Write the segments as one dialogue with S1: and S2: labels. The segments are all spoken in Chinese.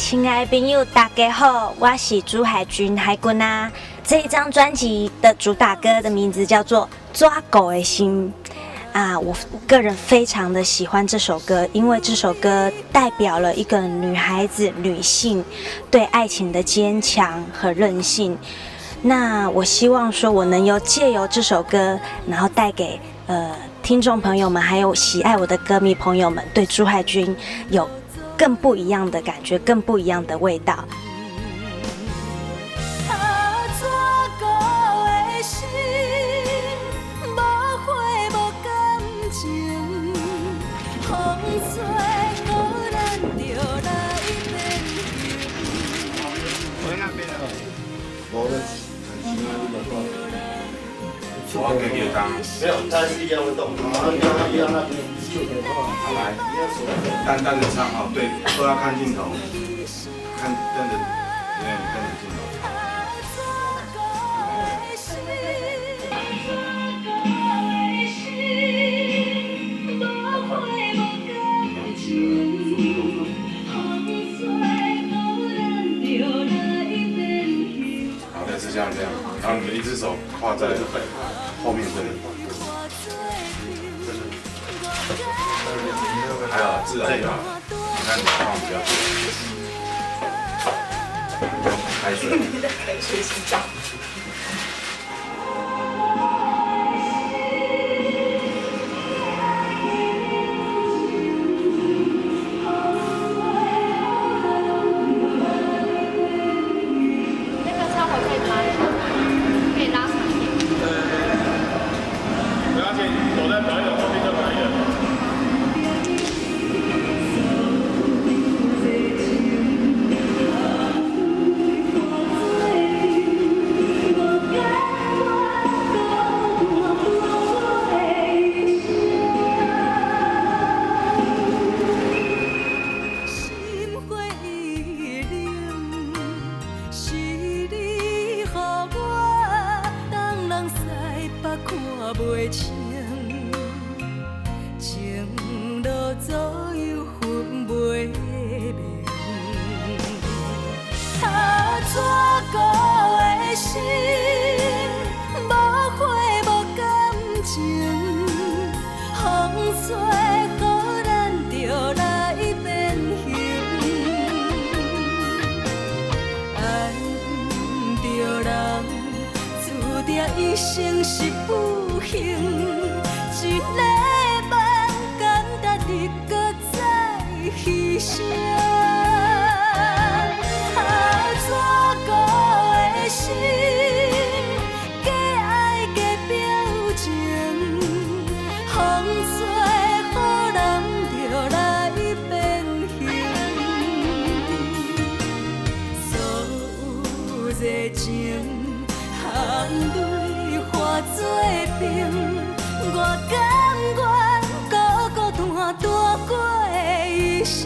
S1: 亲爱的朋友，大家好，我是朱海军海军啊。这一张专辑的主打歌的名字叫做《抓狗的心》啊，我个人非常的喜欢这首歌，因为这首歌代表了一个女孩子、女性对爱情的坚强和韧性。那我希望说，我能借由这首歌，然后带给听众朋友们，还有喜爱我的歌迷朋友们，对朱海军有更不一样的感觉，更不一样的味道。
S2: 我给你当，没有，它是一样的动作。一样那边好来，淡淡的唱哦，对，都要看镜头，看跟着，对，跟着镜头。好，类似像这样，然后你的一只手画在后面这里。还有自然一点，你看你放比较多，开水。开水洗澡。
S3: 那个窗口可以拉一下，可以拉长一点。
S2: 不要紧，躲在表演后面就可以了。
S4: 一生是不幸，一个梦简单的搁再牺牲。怎个的心，假爱假表情，风吹雨淋就来变形，所有热情含泪化做冰，我甘愿孤孤单单过一生。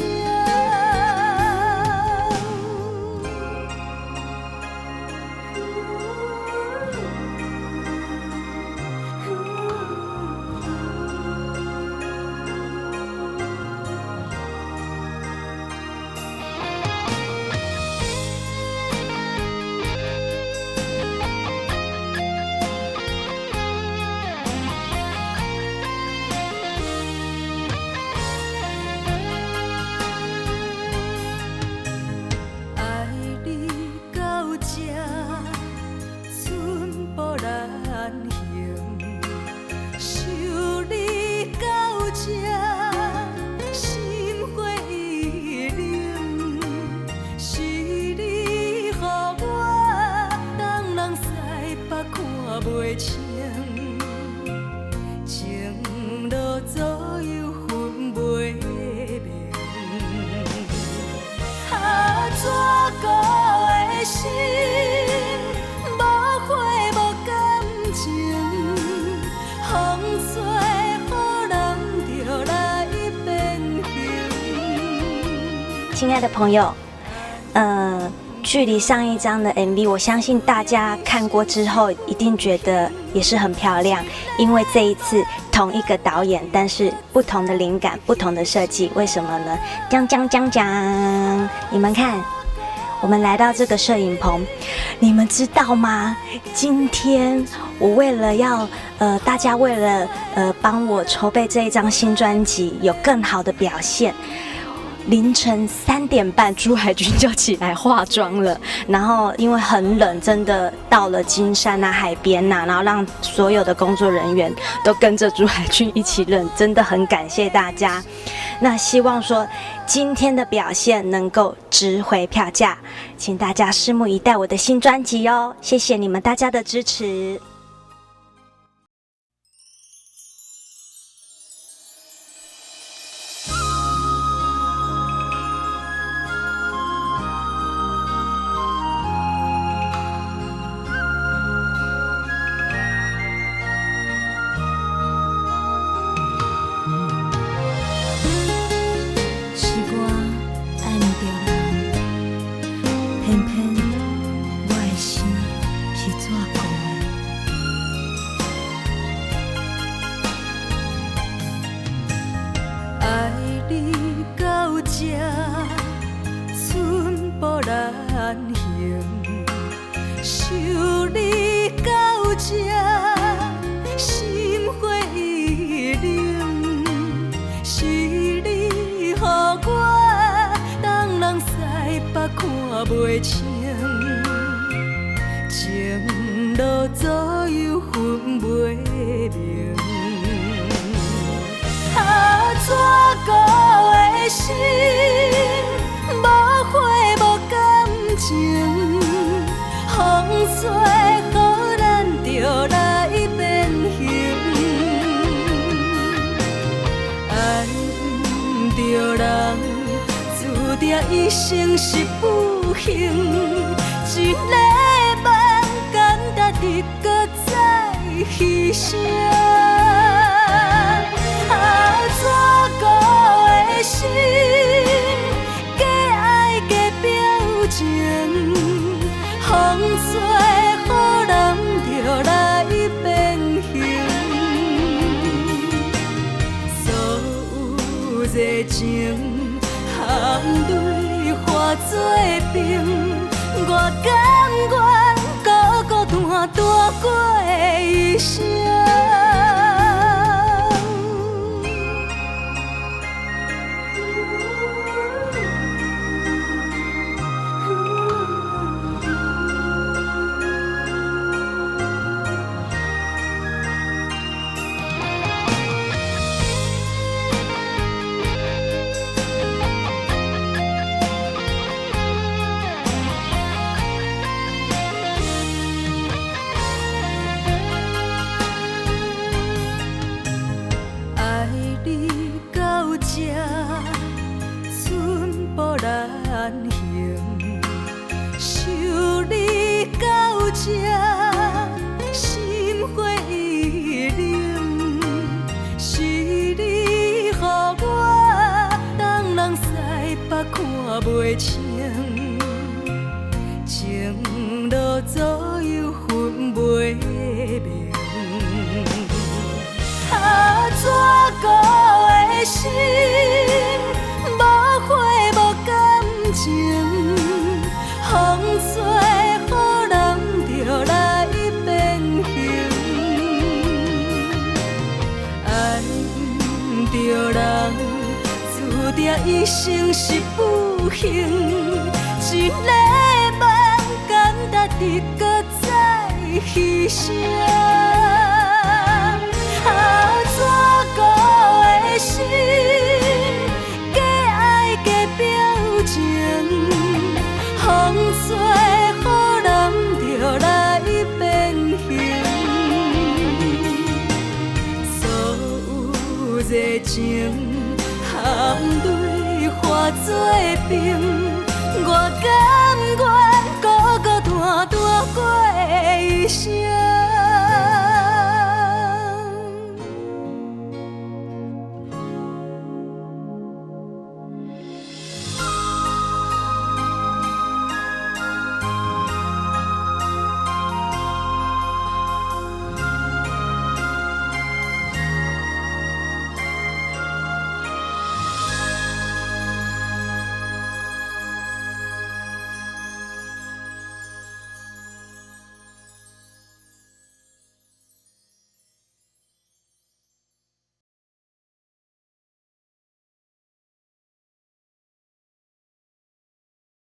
S1: 亲爱的朋友，距离上一张的 MV， 我相信大家看过之后一定觉得也是很漂亮，因为这一次同一个导演，但是不同的灵感、不同的设计，为什么呢？讲，你们看。我们来到这个摄影棚，你们知道吗？今天我为了要大家为了帮我筹备这一张新专辑有更好的表现，凌晨3点半朱海军就起来化妆了，然后因为很冷，真的到了金山啊、海边啊，然后让所有的工作人员都跟着朱海军一起冷，真的很感谢大家。那希望说今天的表现能够值回票价，请大家拭目以待我的新专辑哦，谢谢你们大家的支持。
S4: 袂清，情路左右分袂明。怎顾的心，无火无感情，风吹予咱着来变形。爱毋着人，注定一生是不幸。一个梦简单的，搁再牺牲。怎顾的心，假爱假表情，风吹予人着来变形。所有热情，含泪化做冰。我甘愿孤孤单单过一生。袂清，情路左右分袂明。怎顾的心，无火无感情，风吹予人着来变形。爱毋着人，注定一生是不幸。一个梦简单的，搁再牺牲。怎顾的心，假爱假表情，风吹予人着来变形。所有热情，含泪化做冰。我甘